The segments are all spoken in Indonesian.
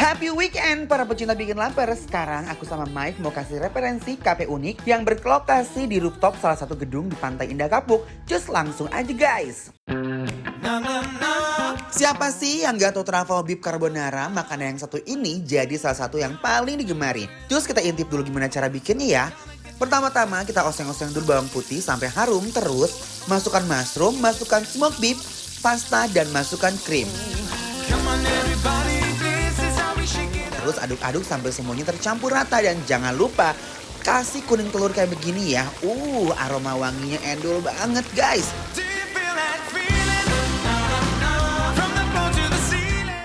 Happy weekend para pecinta bikin lapar. Sekarang aku sama Mike mau kasih referensi kafe unik yang berlokasi di rooftop salah satu gedung di Pantai Indah Kapuk. Just langsung aja guys. Siapa sih yang gak tahu truffle beef carbonara? Makanan yang satu ini jadi salah satu yang paling digemari. Terus kita intip dulu gimana cara bikinnya ya. Pertama-tama kita oseng-oseng dulu bawang putih sampai harum. Terus masukkan mushroom, masukkan smoked beef, pasta, dan masukkan krim. Terus aduk-aduk sampai semuanya tercampur rata. Dan jangan lupa kasih kuning telur kayak begini ya. Aroma wanginya endul banget guys.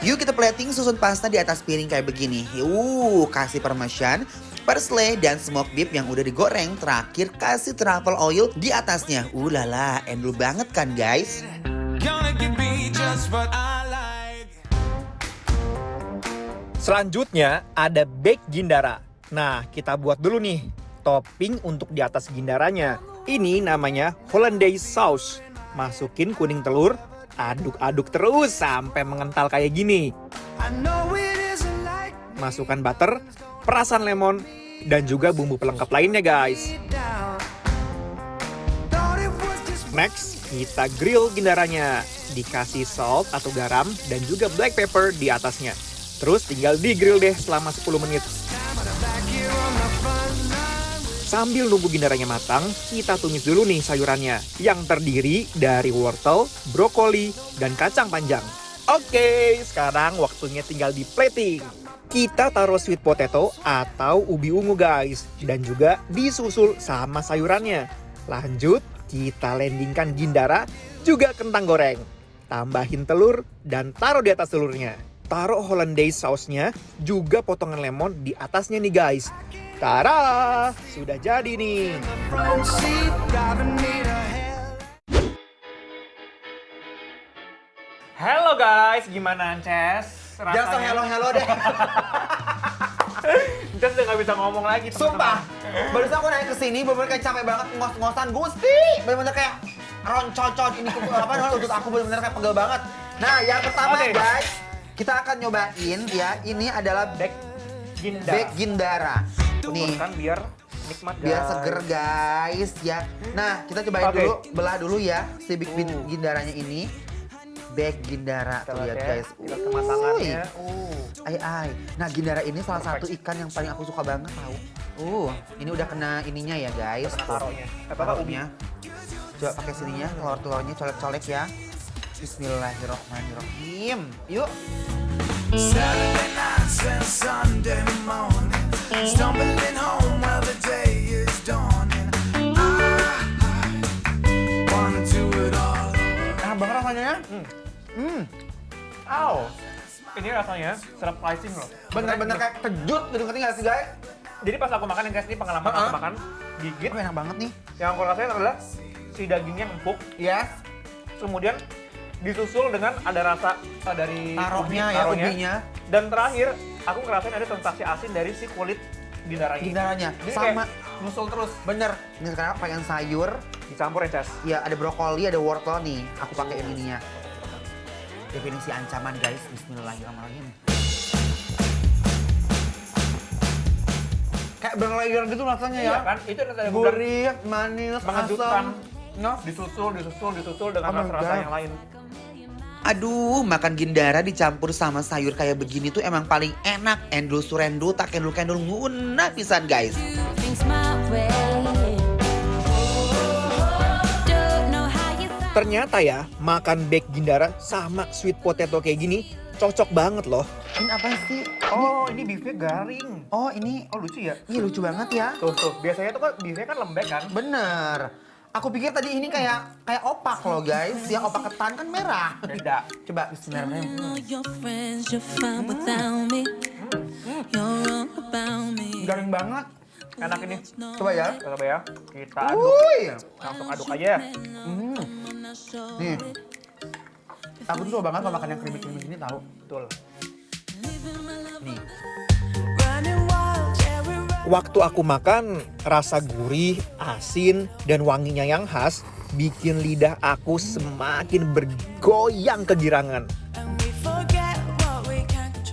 Yuk kita plating susun pasta di atas piring kayak begini. Kasih parmesan, parsley, dan smoked beef yang udah digoreng. Terakhir kasih truffle oil di atasnya. Lala, endul banget kan guys. Selanjutnya ada baked gindara. Nah, kita buat dulu nih topping untuk di atas gindaranya. Ini namanya hollandaise sauce. Masukin kuning telur, aduk-aduk terus sampai mengental kayak gini. Masukkan butter, perasan lemon, dan juga bumbu pelengkap lainnya guys. Next, kita grill gindaranya. Dikasih salt atau garam dan juga black pepper di atasnya. Terus tinggal di grill deh selama 10 menit. Sambil nunggu gindaranya matang, kita tumis dulu nih sayurannya. Yang terdiri dari wortel, brokoli, dan kacang panjang. Oke, sekarang waktunya tinggal di plating. Kita taruh sweet potato atau ubi ungu guys. Dan juga disusul sama sayurannya. Lanjut, kita landingkan gindara, juga kentang goreng. Tambahin telur dan taruh di atas telurnya. Taruh hollandaise sausnya, juga potongan lemon di atasnya nih guys. Tara, sudah jadi nih. Halo guys, gimana Ances? Jangan so hello deh. Ances udah gak bisa ngomong lagi. Sumpah, barusan aku naik ke sini bener-bener kayak capek banget ngos-ngosan Gusti. Bener-bener kayak roncocot ini lutut aku bener-bener kayak pegel banget. Nah, yang pertama guys, kita akan nyobain ya. Ini adalah baked gindara. Nih, kan biar nikmat guys. biar seger guys ya. Nah, kita cobain dulu, belah dulu ya si baked gindaranya ini. Baked gindara, tuh lihat guys. Lihat kematangannya. Ay. Nah, gindara ini salah satu ikan yang paling aku suka banget tahu. Ini udah kena ininya ya guys. Taruhnya. Taruhnya. Coba pakai sininya, telur-telurnya colek-colek ya. Bismillahirrohmanirrohim. Yuk. Saturday nights and Sunday morning, stumbling home while the day is dawning. I wanna do it all. Enak banget rasanya ya. Ini rasanya surprising loh. Bener-bener kayak kejut gitu, ngerti gak sih guys? Jadi pas aku makan guys, ini pengalaman aku makan gigit. Enak banget nih. Yang aku rasain adalah si dagingnya empuk. Yes. Kemudian disusul dengan ada rasa dari Taruhnya ubinya. Dan terakhir aku ngerasain ada sensasi asin dari si kulit Gindaranya. Jadi Sama. kayak nyusul terus. Bener. Ini sekarang pakai sayur. Dicampur ya Cas. Ya ada brokoli, ada wortel nih. Aku pakai ininya. Definisi ancaman guys. Bismillahirrahmanirrahim. Kayak berlayer gitu rasanya ya. Iya kan? Itu yang tadi aku bilang, Gurih, manis, mengejutkan. asam. Disusul dengan rasa-rasa yang lain. Aduh, makan gindara dicampur sama sayur kayak begini tuh emang paling enak. Endul surendul, tak kendul-kendul nguna pisan guys. Ternyata ya, makan baked gindara sama sweet potato kayak gini cocok banget loh. Ini apa sih? Ini beefnya garing. Ini Lucu ya? Ih, lucu banget ya. Tuh, biasanya tuh kan beefnya kan lembek kan? Bener. Aku pikir tadi ini kayak opak loh guys. Yang opak ketan kan merah. Beda. Coba bismillahirrahmanirrahim. Garing banget. Enak ini. Coba ya. Coba ya. Kita aduk. Langsung aduk aja. Nih. Aku tuh suka banget kalau makan yang creamy gini tahu. Betul. Nih. Waktu aku makan, rasa gurih, asin, dan wanginya yang khas bikin lidah aku semakin bergoyang kegirangan.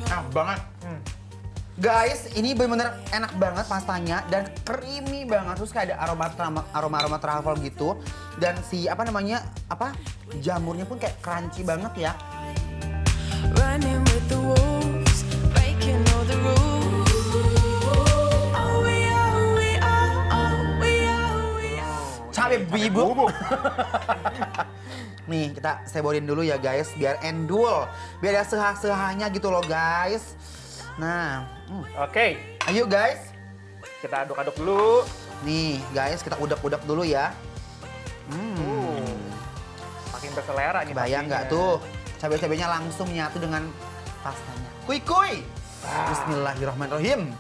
Enak banget. Guys, ini bener-bener enak banget pastanya dan creamy banget. Terus kayak ada aroma truffle gitu. Dan si apa namanya? Jamurnya pun kayak crunchy banget ya. Running with the wolves, breaking all the rules. Oh, we are. Cabe bibu. Nih, kita seborin dulu ya guys, biar endul. Biar ada sehah-sehahnya gitu loh guys. Nah, Oke, ayo guys. kita aduk-aduk dulu. Nih guys, kita udak-udak dulu ya. Makin berselera nih. Bayang nggak pastinya. tuh? Cabai-cabainya langsung nyatu dengan pastanya. Kuy-kuy! Bismillahirrahmanirrahim.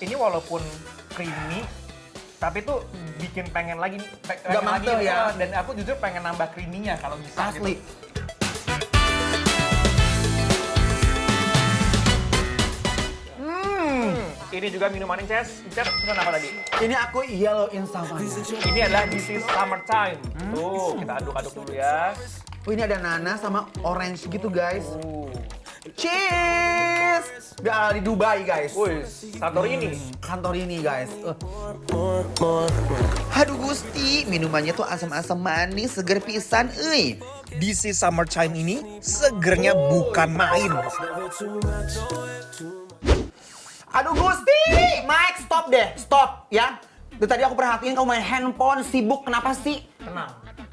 Ini walaupun creamy, tapi tuh bikin pengen lagi nih. Nggak mantel ya? Dan aku jujur pengen nambah creamy-nya kalau bisa. Asli. Gitu. Ini juga minuman Ces. Ces, pesan apa tadi? Ini aku yellow in savannah. Ini adalah This is Summertime. Tuh, kita aduk-aduk dulu ya. Oh, ini ada nanas sama orange gitu guys. Cheers! Udah ala di Dubai guys. Wih, Santorini. Kantor ini guys. Aduh Gusti, minumannya tuh asam-asam manis, seger pisan, euy. This is Summertime ini segernya bukan main. Aduh Gusti, Mike stop deh, stop ya. Dari tadi aku perhatiin kamu main handphone, sibuk, kenapa sih? Tenang,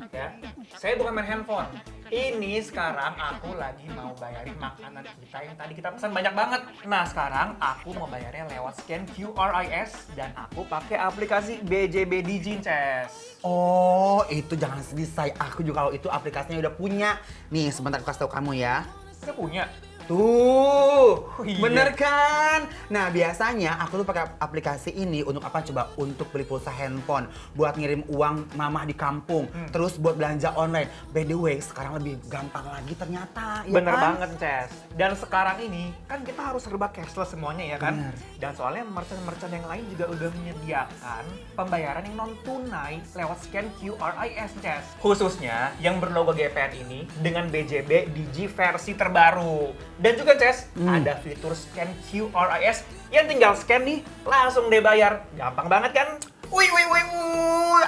ya. Saya bukan main handphone. Ini sekarang aku lagi mau bayarin makanan kita yang tadi kita pesan banyak banget. Nah sekarang aku mau bayarnya lewat scan QRIS dan aku pakai aplikasi BJB Digin, Ces. Oh, itu jangan sedih say. Aku juga kalau itu aplikasinya udah punya. Nih, sebentar aku kasih tau kamu ya. Udah punya? Tuh, Oh, iya. bener kan? Nah biasanya aku tuh pakai aplikasi ini untuk apa coba? Untuk beli pulsa handphone, buat ngirim uang mamah di kampung, terus buat belanja online. By the way, sekarang lebih gampang lagi ternyata. Ya Bener kan? banget, Ces. Dan sekarang ini kan kita harus serba cashless semuanya ya kan? Bener. Dan soalnya merchant-merchant yang lain juga udah menyediakan pembayaran yang non tunai lewat scan QRIS, Ces. Khususnya yang berlogo GPN ini dengan BJB Digi versi terbaru. Dan juga, Ces, ada fitur scan QRIS yang tinggal scan nih, langsung deh bayar. Gampang banget kan? Wih.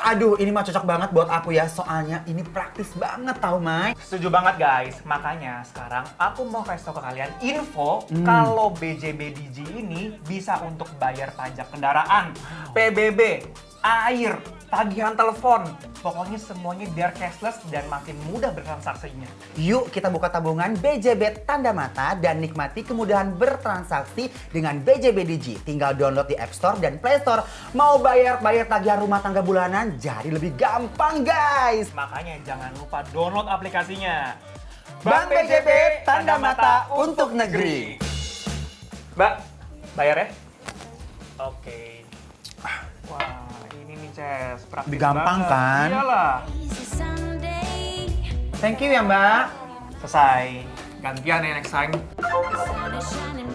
Aduh, ini mah cocok banget buat aku ya. Soalnya ini praktis banget tau, Mai. Setuju banget guys, makanya sekarang aku mau kasih tau ke kalian info kalau BJB Digi ini bisa untuk bayar pajak kendaraan, PBB, air, tagihan telepon, pokoknya semuanya biar cashless dan makin mudah bertransaksinya. Yuk kita buka tabungan BJB Tanda Mata dan nikmati kemudahan bertransaksi dengan BJB Digi. Tinggal download di App Store dan Play Store. Mau bayar tagihan rumah tangga bulanan jadi lebih gampang guys. Makanya jangan lupa download aplikasinya. Bank BJB Tanda Mata untuk negeri. Mbak, bayar ya? Oke. Wah, ini nih Ces, praktis Lebih gampang banget. kan? Iyalah. Easy Sunday. Thank you ya Mbak. Selesai. Gantian ya next time. The sun is shining